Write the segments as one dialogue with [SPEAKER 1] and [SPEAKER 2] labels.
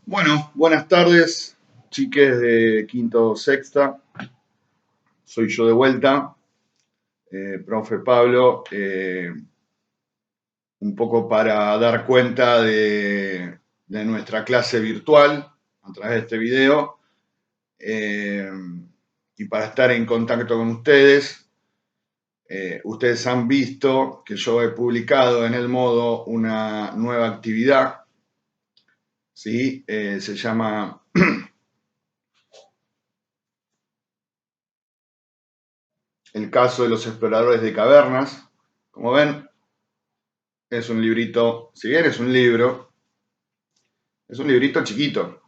[SPEAKER 1] Bueno, buenas tardes, chiques de quinto sexta. Soy yo de vuelta, profe Pablo, un poco para dar cuenta de nuestra clase virtual a través de este video eh, y para estar en contacto con ustedes. Ustedes han visto que yo he publicado en Edmodo una nueva actividad, ¿sí? Se llama El caso de los exploradores de cavernas. Como ven, es un librito, si bien es un libro, es un librito chiquito.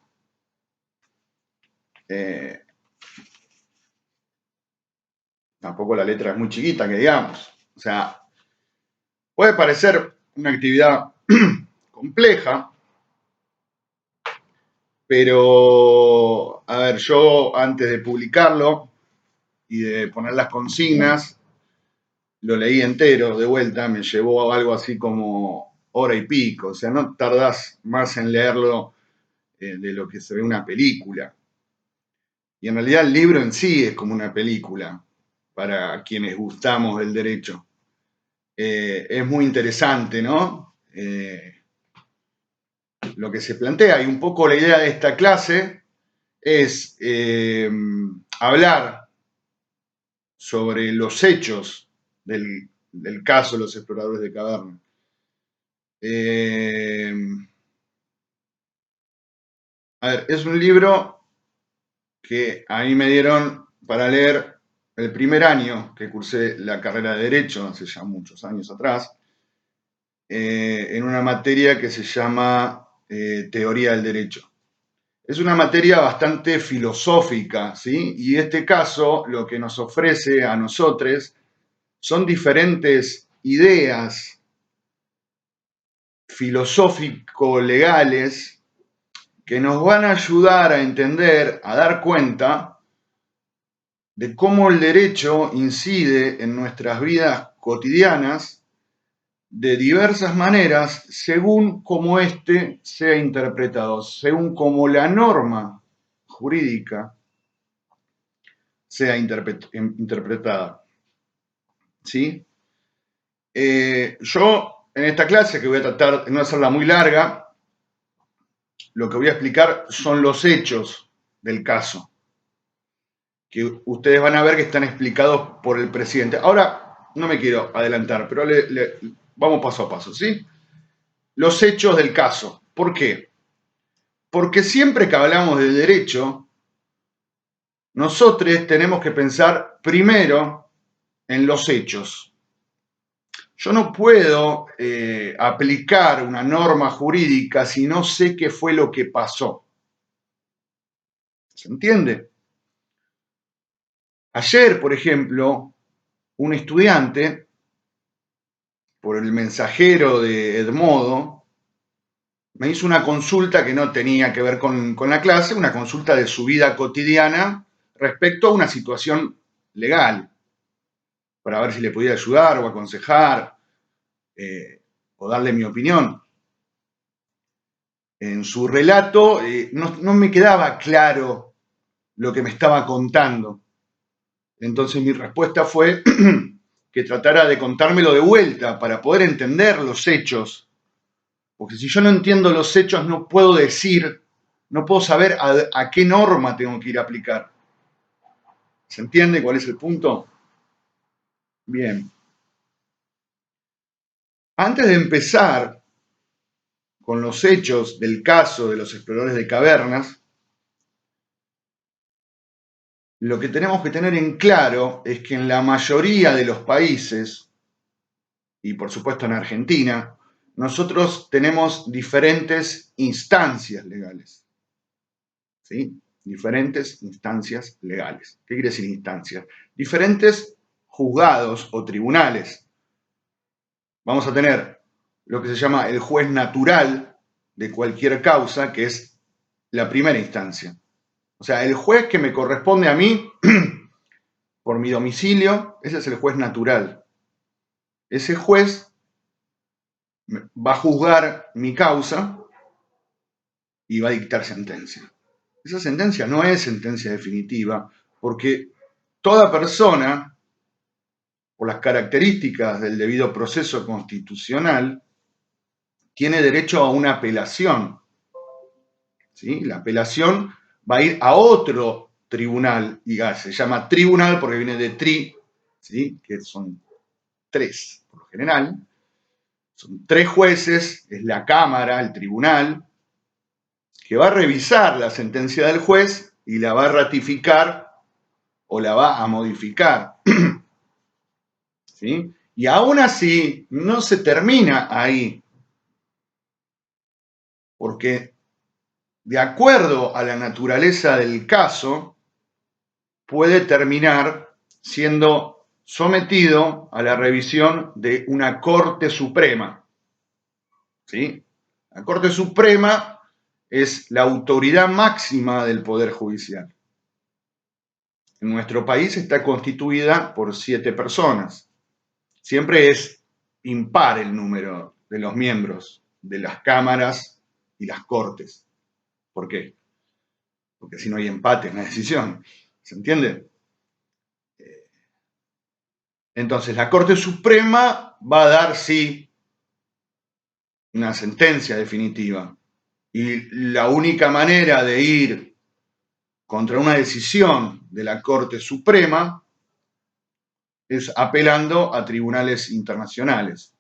[SPEAKER 1] Eh, Tampoco la letra es muy chiquita, que digamos. O sea, puede parecer una actividad compleja, pero, a ver, yo antes de publicarlo y de poner las consignas, lo leí entero de vuelta, me llevó algo así como hora y pico. O sea, no tardás más en leerlo de lo que se ve una película. Y en realidad el libro en sí es como una película para quienes gustamos del derecho. Es muy interesante, ¿no? Lo que se plantea y un poco la idea de esta clase es hablar sobre los hechos del caso de los exploradores de caverna. Eh, a ver, es un libro que a mí me dieron para leer el primer año que cursé la carrera de Derecho, hace ya muchos años atrás, en una materia que se llama Teoría del Derecho. Es una materia bastante filosófica, ¿sí? Y este caso lo que nos ofrece a nosotros son diferentes ideas filosófico-legales que nos van a ayudar a entender, a dar cuenta de cómo el derecho incide en nuestras vidas cotidianas de diversas maneras según cómo éste sea interpretado, según cómo la norma jurídica sea interpretada. ¿Sí? Yo en esta clase, que voy a tratar de no hacerla muy larga, lo que voy a explicar son los hechos del caso, que ustedes van a ver que están explicados por el presidente. Ahora, no me quiero adelantar, pero vamos paso a paso, ¿sí? Los hechos del caso. ¿Por qué? Porque siempre que hablamos de derecho, nosotros tenemos que pensar primero en los hechos. Yo no puedo aplicar una norma jurídica si no sé qué fue lo que pasó. ¿Se entiende? Ayer, por ejemplo, un estudiante, por el mensajero de Edmodo, me hizo una consulta que no tenía que ver con la clase, una consulta de su vida cotidiana respecto a una situación legal, para ver si le podía ayudar o aconsejar o darle mi opinión. En su relato no me quedaba claro lo que me estaba contando. Entonces mi respuesta fue que tratara de contármelo de vuelta para poder entender los hechos. Porque si yo no entiendo los hechos, no puedo decir, no puedo saber a qué norma tengo que ir a aplicar. ¿Se entiende cuál es el punto? Bien. Antes de empezar con los hechos del caso de los exploradores de cavernas, lo que tenemos que tener en claro es que en la mayoría de los países, y por supuesto en Argentina, nosotros tenemos diferentes instancias legales. ¿Sí? Diferentes instancias legales. ¿Qué quiere decir instancias? Diferentes juzgados o tribunales. Vamos a tener lo que se llama el juez natural de cualquier causa, que es la primera instancia. O sea, el juez que me corresponde a mí por mi domicilio, ese es el juez natural. Ese juez va a juzgar mi causa y va a dictar sentencia. Esa sentencia no es sentencia definitiva, porque toda persona, por las características del debido proceso constitucional, tiene derecho a una apelación. ¿Sí? La apelación va a ir a otro tribunal, y se llama tribunal porque viene de tri, ¿sí? Que son tres por lo general. Son tres jueces, es la Cámara, el tribunal, que va a revisar la sentencia del juez y la va a ratificar o la va a modificar. ¿Sí? Y aún así no se termina ahí, porque de acuerdo a la naturaleza del caso, puede terminar siendo sometido a la revisión de una Corte Suprema. ¿Sí? La Corte Suprema es la autoridad máxima del Poder Judicial. En nuestro país está constituida por 7 personas. Siempre es impar el número de los miembros de las cámaras y las cortes. ¿Por qué? Porque si no hay empate en la decisión. ¿Se entiende? Entonces, la Corte Suprema va a dar, sí, una sentencia definitiva. Y la única manera de ir contra una decisión de la Corte Suprema es apelando a tribunales internacionales.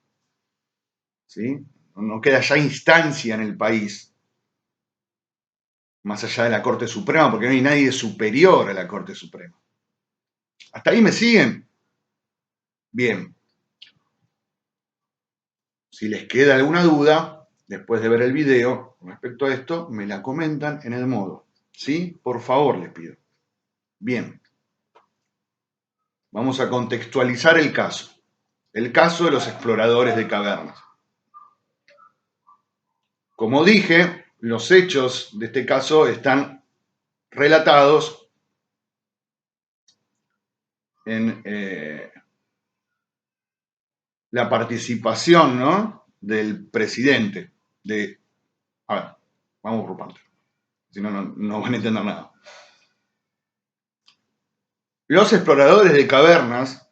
[SPEAKER 1] ¿Sí? No queda ya instancia en el país más allá de la Corte Suprema, porque no hay nadie superior a la Corte Suprema. ¿Hasta ahí me siguen? Bien. Si les queda alguna duda, después de ver el video, respecto a esto, me la comentan en el modo. ¿Sí? Por favor, les pido. Bien. Vamos a contextualizar el caso. El caso de los exploradores de cavernas. Como dije, los hechos de este caso están relatados en la participación, ¿no?, del presidente. A ver, vamos por partes, si no, no van a entender nada. Los exploradores de cavernas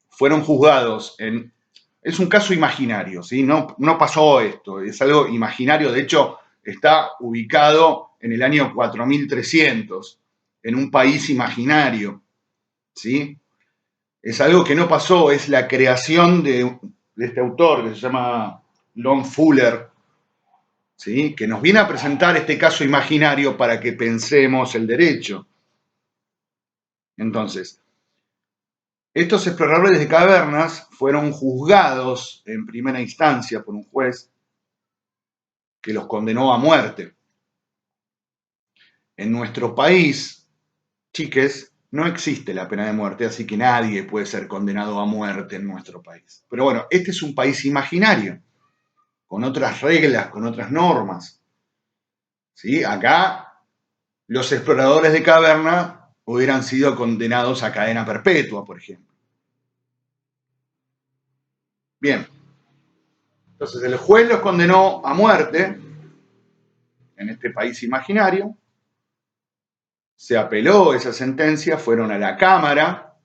[SPEAKER 1] fueron juzgados en... Es un caso imaginario, ¿sí? No pasó esto, es algo imaginario, de hecho está ubicado en el año 4300, en un país imaginario, ¿sí? Es algo que no pasó, es la creación de este autor que se llama Lon Fuller, ¿sí?, que nos viene a presentar este caso imaginario para que pensemos el derecho. Entonces, estos exploradores de cavernas fueron juzgados en primera instancia por un juez que los condenó a muerte. En nuestro país, chiques, no existe la pena de muerte, así que nadie puede ser condenado a muerte en nuestro país. Pero bueno, este es un país imaginario, con otras reglas, con otras normas. ¿Sí? Acá, los exploradores de caverna hubieran sido condenados a cadena perpetua, por ejemplo. Bien. Entonces, el juez los condenó a muerte en este país imaginario. Se apeló esa sentencia, fueron a la Cámara.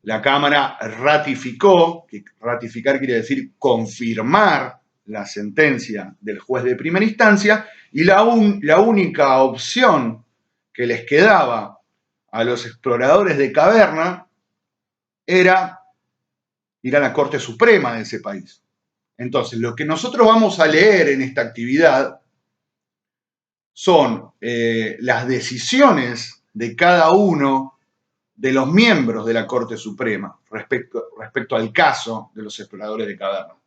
[SPEAKER 1] La Cámara ratificó, que ratificar quiere decir confirmar la sentencia del juez de primera instancia, y la única opción que les quedaba a los exploradores de caverna era ir a la Corte Suprema de ese país. Entonces, lo que nosotros vamos a leer en esta actividad son las decisiones de cada uno de los miembros de la Corte Suprema respecto al caso de los exploradores de cavernas.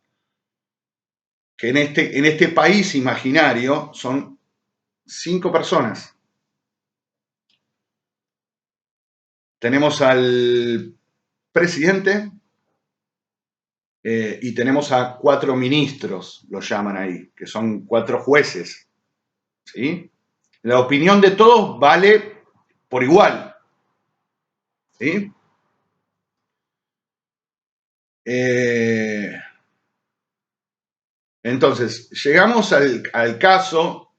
[SPEAKER 1] Que en este país imaginario son 5 personas. Tenemos al presidente y tenemos a 4 ministros, lo llaman ahí, que son 4 jueces. ¿Sí? La opinión de todos vale por igual. ¿Sí? Entonces, llegamos al caso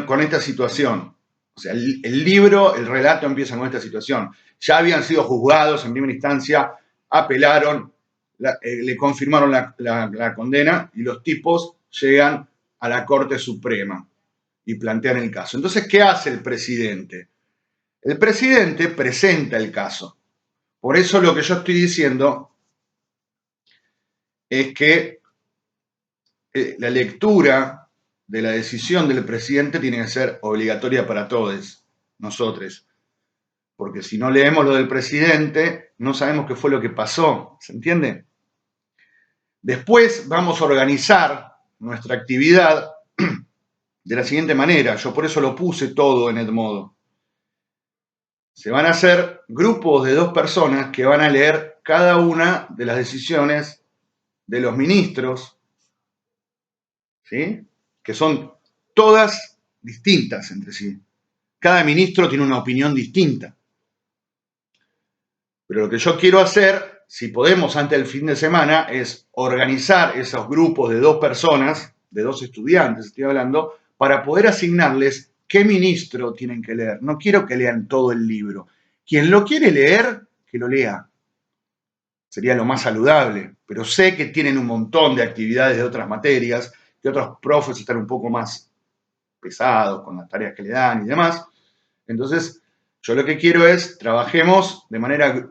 [SPEAKER 1] con esta situación. O sea, el libro, el relato empieza con esta situación. Ya habían sido juzgados en primera instancia, apelaron, le confirmaron la condena y los tipos llegan a la Corte Suprema y plantean el caso. Entonces, ¿qué hace el presidente? El presidente presenta el caso. Por eso lo que yo estoy diciendo es que la lectura de la decisión del presidente tiene que ser obligatoria para todos nosotros. Porque si no leemos lo del presidente, no sabemos qué fue lo que pasó. ¿Se entiende? Después vamos a organizar nuestra actividad de la siguiente manera. Yo por eso lo puse todo en Edmodo. Se van a hacer grupos de 2 personas que van a leer cada una de las decisiones de los ministros, ¿sí? Que son todas distintas entre sí. Cada ministro tiene una opinión distinta. Pero lo que yo quiero hacer, si podemos antes del fin de semana, es organizar esos grupos de 2 personas, de 2 estudiantes, estoy hablando, para poder asignarles qué ministro tienen que leer. No quiero que lean todo el libro. Quien lo quiere leer, que lo lea. Sería lo más saludable, pero sé que tienen un montón de actividades de otras materias, que otros profes están un poco más pesados con las tareas que le dan y demás. Entonces, yo lo que quiero es trabajemos de manera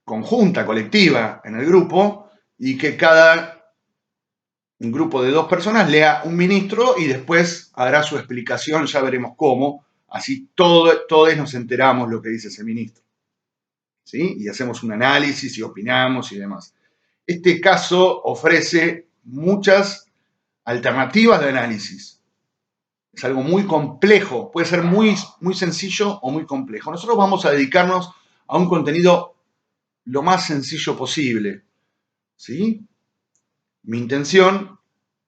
[SPEAKER 1] conjunta, colectiva en el grupo y que un grupo de 2 personas lea un ministro y después hará su explicación, ya veremos cómo, así todos nos enteramos lo que dice ese ministro. ¿Sí? Y hacemos un análisis y opinamos y demás. Este caso ofrece muchas alternativas de análisis. Es algo muy complejo, puede ser muy, muy sencillo o muy complejo. Nosotros vamos a dedicarnos a un contenido lo más sencillo posible. ¿Sí? Mi intención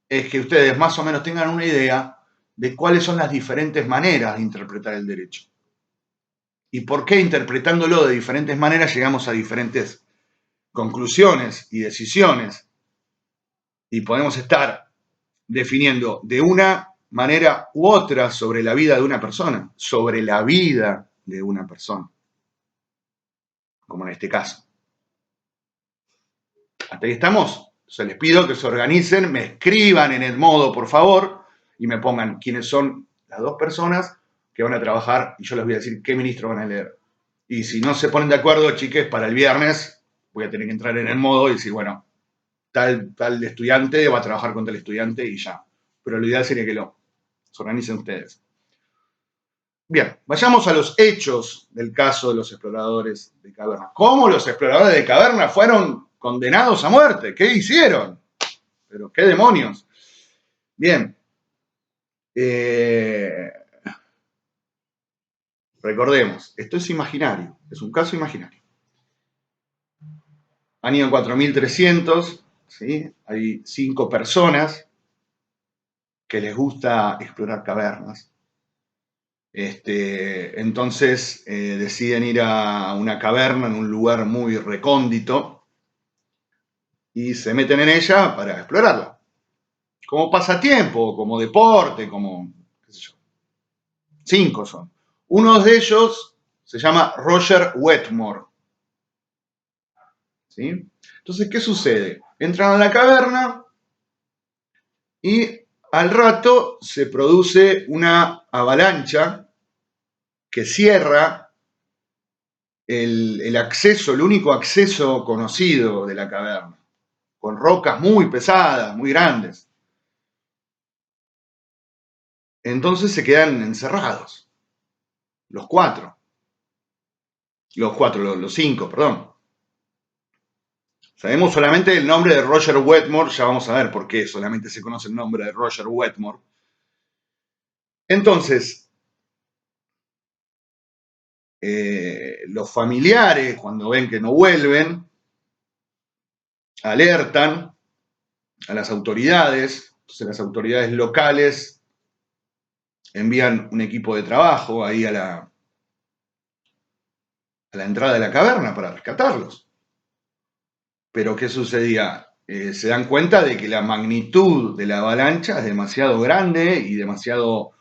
[SPEAKER 1] es que ustedes más o menos tengan una idea de cuáles son las diferentes maneras de interpretar el derecho. Y por qué interpretándolo de diferentes maneras llegamos a diferentes conclusiones y decisiones. Y podemos estar definiendo de una manera u otra sobre la vida de una persona, sobre la vida de una persona, como en este caso. ¿Hasta ahí estamos? Entonces les pido que se organicen, me escriban en Edmodo, por favor, y me pongan quiénes son las 2 personas que van a trabajar y yo les voy a decir qué ministro van a leer. Y si no se ponen de acuerdo, chiques, para el viernes voy a tener que entrar en Edmodo y decir, bueno, tal estudiante va a trabajar con tal estudiante y ya. Pero lo ideal sería que se organicen ustedes. Bien, vayamos a los hechos del caso de los exploradores de cavernas. ¿Cómo los exploradores de cavernas fueron condenados a muerte? ¿Qué hicieron? Pero qué demonios. Bien. Recordemos, esto es imaginario, es un caso imaginario. Año 4300, ¿sí? Hay 5 personas que les gusta explorar cavernas. Entonces deciden ir a una caverna en un lugar muy recóndito y se meten en ella para explorarla. Como pasatiempo, como deporte, como, qué sé yo. 5 son. Uno de ellos se llama Roger Wetmore. ¿Sí? Entonces, ¿qué sucede? Entran a la caverna y al rato se produce una avalancha que cierra el acceso, el único acceso conocido de la caverna, con rocas muy pesadas, muy grandes. Entonces se quedan encerrados, los 4. Los 5, perdón. Sabemos solamente el nombre de Roger Wetmore, ya vamos a ver por qué solamente se conoce el nombre de Roger Wetmore. Entonces, los familiares, cuando ven que no vuelven, alertan a las autoridades. Entonces las autoridades locales envían un equipo de trabajo ahí a la entrada de la caverna para rescatarlos. Pero ¿qué sucedía? se dan cuenta de que la magnitud de la avalancha es demasiado grande y demasiado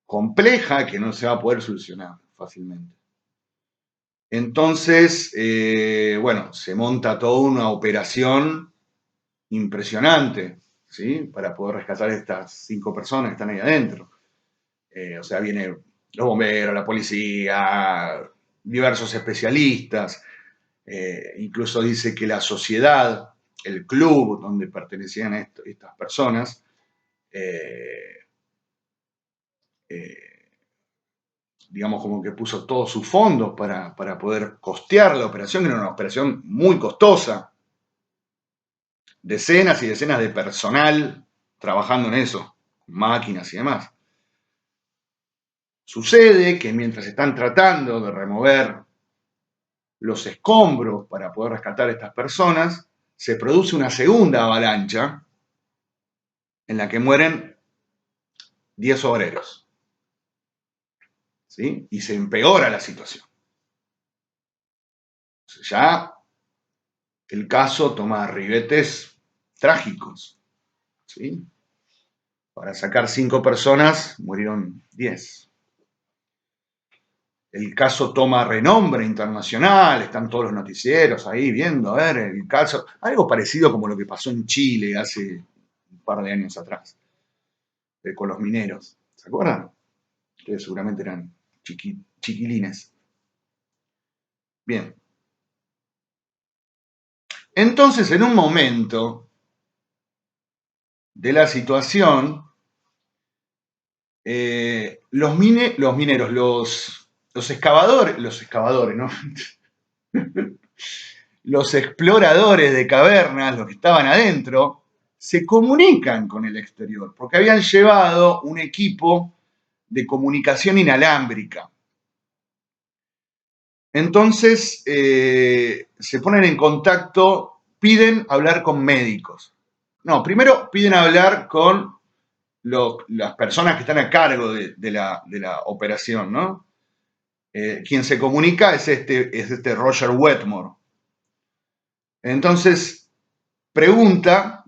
[SPEAKER 1] compleja que no se va a poder solucionar fácilmente. Entonces, bueno, se monta toda una operación impresionante, ¿sí? Para poder rescatar a estas 5 personas que están ahí adentro. O sea, vienen los bomberos, la policía, diversos especialistas, incluso dice que la sociedad, el club donde pertenecían estas personas, eh, eh, digamos como que puso todos sus fondos para poder costear la operación, que era una operación muy costosa, decenas y decenas de personal trabajando en eso, máquinas y demás. Sucede que mientras están tratando de remover los escombros para poder rescatar a estas personas, se produce una segunda avalancha en la que mueren 10 obreros, ¿sí? Y se empeora la situación. Ya el caso toma ribetes trágicos, ¿sí? Para sacar 5 personas murieron 10. El caso toma renombre internacional, están todos los noticieros ahí viendo, a ver, el caso, algo parecido como lo que pasó en Chile hace un par de años atrás, con los mineros, ¿se acuerdan? Ustedes seguramente eran chiquilines. Bien. Entonces, en un momento de la situación, los mineros, los excavadores, ¿no? Los exploradores de cavernas, los que estaban adentro, se comunican con el exterior, porque habían llevado un equipo de comunicación inalámbrica. Entonces, se ponen en contacto, piden hablar con médicos. No, primero piden hablar con las personas que están a cargo de la operación, ¿no? Quien se comunica es este Roger Wetmore. Entonces, pregunta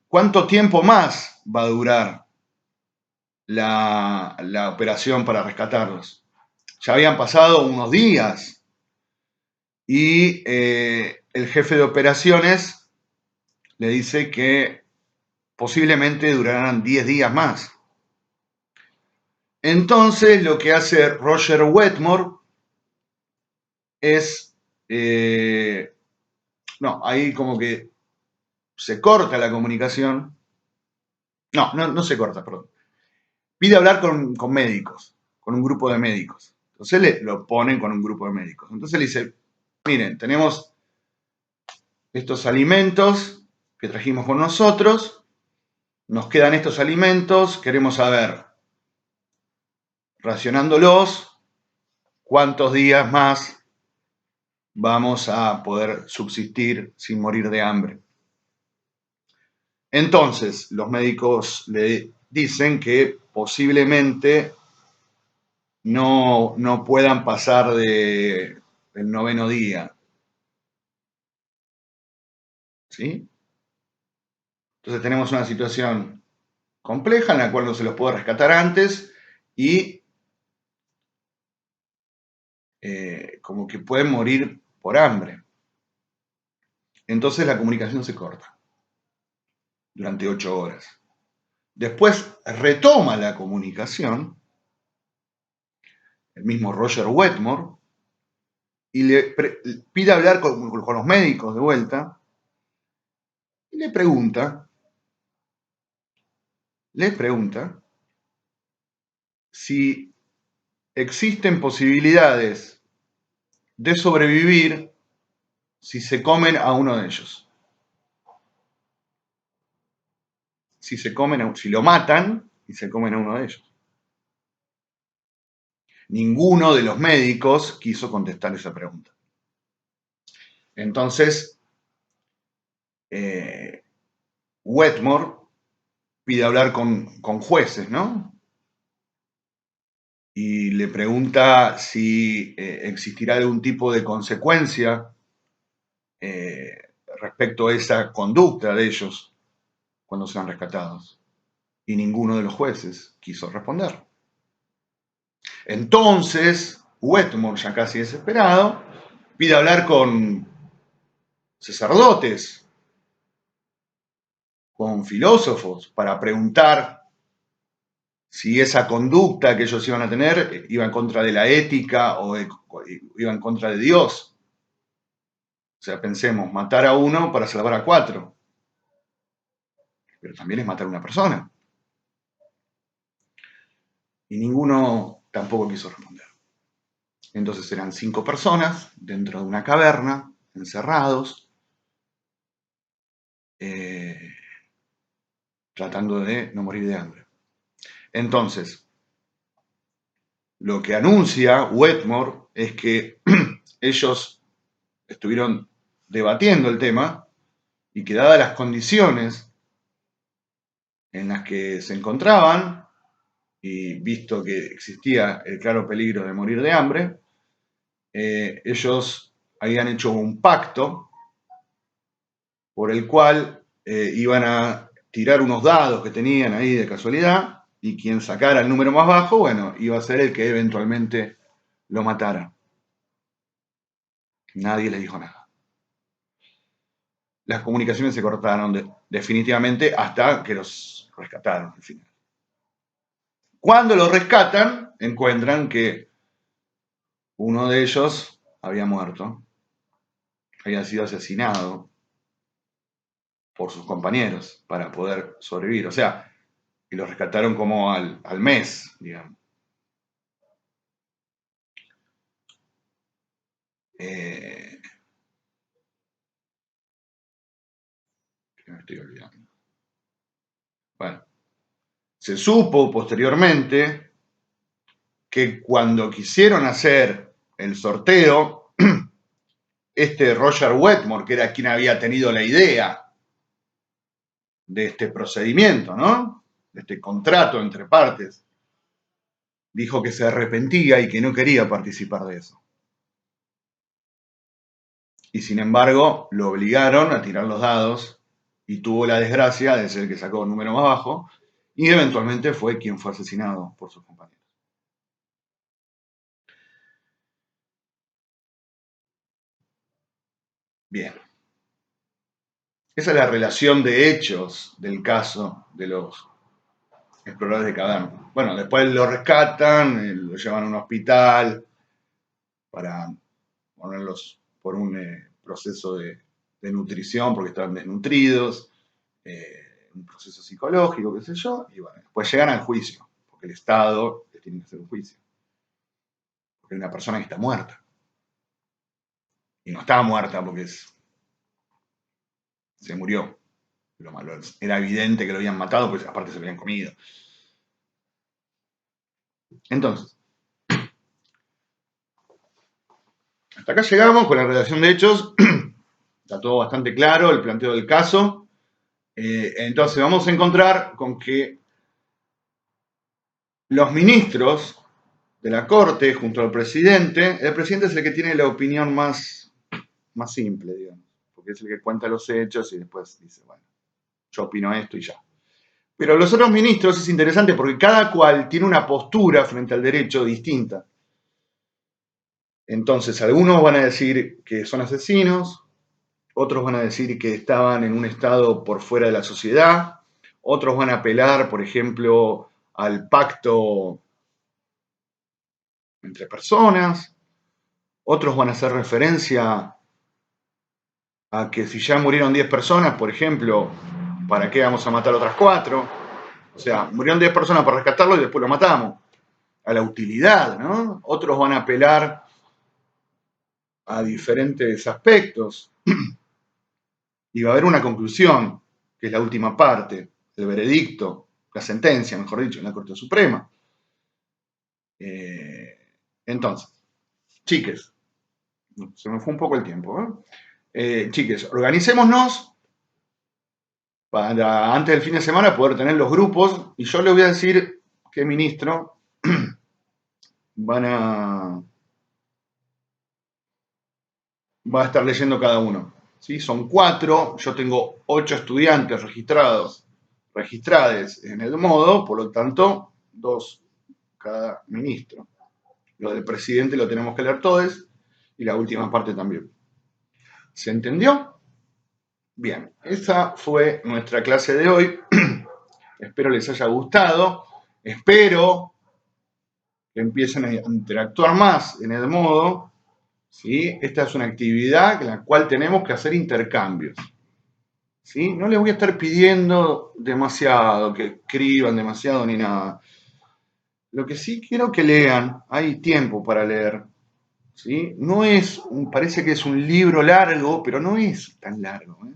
[SPEAKER 1] cuánto tiempo más va a durar la operación para rescatarlos. Ya habían pasado unos días y el jefe de operaciones le dice que posiblemente durarán 10 días más. Entonces lo que hace Roger Wetmore es, no, ahí como que se corta la comunicación. No se corta, perdón. Pide hablar con médicos, con un grupo de médicos. Entonces lo ponen con un grupo de médicos. Entonces le dice, miren, tenemos estos alimentos que trajimos con nosotros, nos quedan estos alimentos, queremos saber, racionándolos, cuántos días más vamos a poder subsistir sin morir de hambre. Entonces, los médicos le dicen que posiblemente no puedan pasar del 9º día. ¿Sí? Entonces tenemos una situación compleja en la cual no se los puede rescatar antes y como que pueden morir por hambre. Entonces la comunicación se corta durante 8 horas. Después retoma la comunicación el mismo Roger Wetmore y le pide hablar con los médicos de vuelta y le pregunta si existen posibilidades de sobrevivir si se comen a uno de ellos. Si lo matan y se comen a uno de ellos. Ninguno de los médicos quiso contestar esa pregunta. Entonces, Wetmore pide hablar con jueces, ¿no? Y le pregunta si existirá algún tipo de consecuencia respecto a esa conducta de ellos cuando sean rescatados. Y ninguno de los jueces quiso responder. Entonces, Wetmore, ya casi desesperado, pide hablar con sacerdotes, con filósofos, para preguntar si esa conducta que ellos iban a tener iba en contra de la ética o iba en contra de Dios. O sea, pensemos, matar a uno para salvar a 4. Pero también es matar a una persona. Y ninguno tampoco quiso responder. Entonces eran 5 personas dentro de una caverna, encerrados, tratando de no morir de hambre. Entonces, lo que anuncia Wetmore es que ellos estuvieron debatiendo el tema y que dadas las condiciones en las que se encontraban, y visto que existía el claro peligro de morir de hambre, ellos habían hecho un pacto por el cual iban a tirar unos dados que tenían ahí de casualidad, y quien sacara el número más bajo, bueno, iba a ser el que eventualmente lo matara. Nadie les dijo nada. Las comunicaciones se cortaron definitivamente hasta que los rescataron al final. Cuando los rescatan, encuentran que uno de ellos había muerto, había sido asesinado por sus compañeros para poder sobrevivir. O sea, y los rescataron como al mes, digamos. Que me estoy olvidando. Bueno, se supo posteriormente que cuando quisieron hacer el sorteo, este Roger Wetmore, que era quien había tenido la idea de este procedimiento, ¿no? De este contrato entre partes, dijo que se arrepentía y que no quería participar de eso. Y sin embargo, lo obligaron a tirar los dados y tuvo la desgracia de ser el que sacó el número más bajo y eventualmente fue quien fue asesinado por sus compañeros. Bien. Esa es la relación de hechos del caso de los exploradores de caverna. Bueno, después lo rescatan, lo llevan a un hospital para ponerlos por un proceso de nutrición porque estaban desnutridos, un proceso psicológico, qué sé yo, y bueno, después llegan al juicio, porque el Estado les tiene que hacer un juicio. Porque hay una persona que está muerta. Y no estaba muerta porque se murió. Lo malo, era evidente que lo habían matado, pues aparte se lo habían comido. Entonces, hasta acá llegamos con la redacción de hechos. Está todo bastante claro, el planteo del caso. Entonces vamos a encontrar con que los ministros de la Corte junto al presidente, el presidente es el que tiene la opinión más simple, digamos, porque es el que cuenta los hechos y después dice, bueno, yo opino esto y ya. Pero los otros ministros es interesante porque cada cual tiene una postura frente al derecho distinta. Entonces, algunos van a decir que son asesinos, otros van a decir que estaban en un estado por fuera de la sociedad, otros van a apelar, por ejemplo, al pacto entre personas, otros van a hacer referencia a que si ya murieron 10 personas, por ejemplo, ¿para qué vamos a matar otras 4? O sea, murieron 10 personas para rescatarlo y después lo matamos. A la utilidad, ¿no? Otros van a apelar a diferentes aspectos. Y va a haber una conclusión, que es la última parte, el veredicto, la sentencia, mejor dicho, en la Corte Suprema. Entonces, chiques, se me fue un poco el tiempo, chiques, organicémonos para antes del fin de semana poder tener los grupos y yo les voy a decir qué ministro va a estar leyendo cada uno. ¿sí? Son 4, yo tengo 8 estudiantes registrados en el modo, por lo tanto, 2 cada ministro. Lo del presidente lo tenemos que leer todos y la última parte también. ¿Se entendió? Bien, esa fue nuestra clase de hoy. Espero les haya gustado. Espero que empiecen a interactuar más en el modo. ¿Sí? Esta es una actividad en la cual tenemos que hacer intercambios. ¿Sí? No les voy a estar pidiendo demasiado, que escriban demasiado ni nada. Lo que sí quiero que lean, hay tiempo para leer. ¿Sí? No es, parece que es un libro largo, pero no es tan largo. ¿Eh?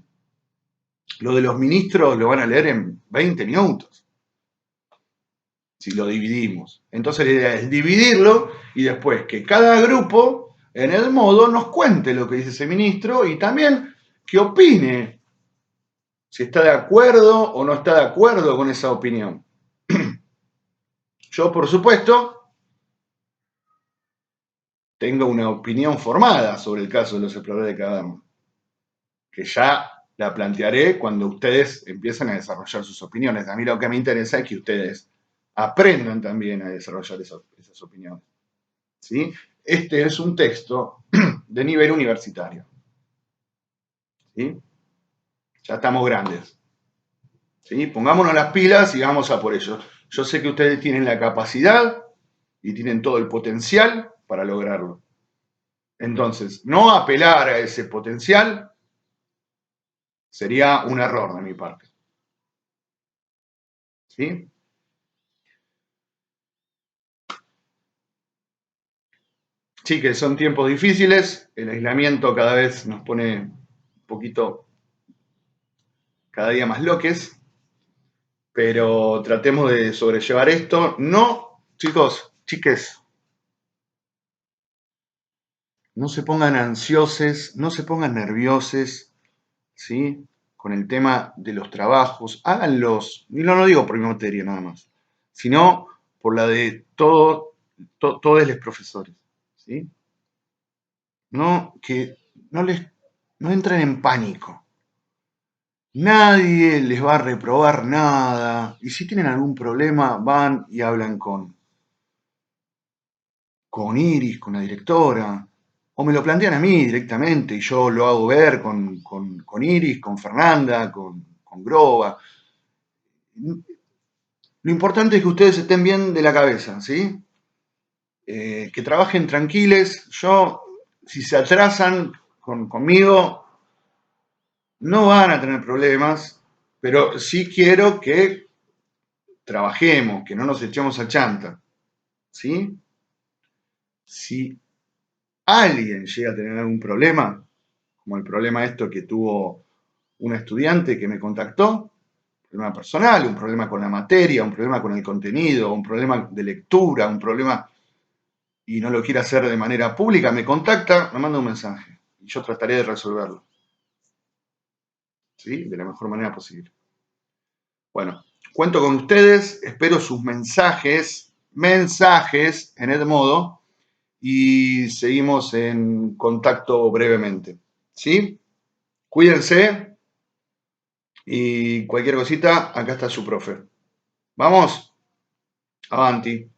[SPEAKER 1] Lo de los ministros lo van a leer en 20 minutos, si lo dividimos. Entonces la idea es dividirlo y después que cada grupo en el modo nos cuente lo que dice ese ministro y también que opine si está de acuerdo o no está de acuerdo con esa opinión. Yo, por supuesto, tengo una opinión formada sobre el caso de los exploradores de Cadama, que ya la plantearé cuando ustedes empiecen a desarrollar sus opiniones. A mí lo que me interesa es que ustedes aprendan también a desarrollar esas opiniones. ¿Sí? Este es un texto de nivel universitario. ¿Sí? Ya estamos grandes. ¿Sí? Pongámonos las pilas y vamos a por ello. Yo sé que ustedes tienen la capacidad y tienen todo el potencial para lograrlo. Entonces, no apelar a ese potencial sería un error de mi parte. ¿Sí? Sí, que son tiempos difíciles, el aislamiento cada vez nos pone un poquito, cada día más loques, pero tratemos de sobrellevar esto. No, chicos, chiques, no se pongan ansiosos, no se pongan nerviosos, ¿sí? Con el tema de los trabajos, háganlos, y no lo digo por mi materia nada más, sino por la de todos los profesores, ¿sí? No, que no entren en pánico. Nadie les va a reprobar nada. Y si tienen algún problema, van y hablan con Iris, con la directora. O me lo plantean a mí directamente y yo lo hago ver con Iris, con Fernanda, con Groba. Lo importante es que ustedes estén bien de la cabeza, ¿sí? Que trabajen tranquiles. Yo, si se atrasan conmigo, no van a tener problemas, pero sí quiero que trabajemos, que no nos echemos a chanta, ¿sí? Si alguien llega a tener algún problema, como el problema esto que tuvo una estudiante que me contactó, un problema personal, un problema con la materia, un problema con el contenido, un problema de lectura, un problema y no lo quiere hacer de manera pública, me contacta, me manda un mensaje y yo trataré de resolverlo, ¿sí? De la mejor manera posible. Bueno, cuento con ustedes, espero sus mensajes en el modo y seguimos en contacto brevemente, ¿sí? Cuídense y cualquier cosita, acá está su profe. ¿Vamos? Avanti.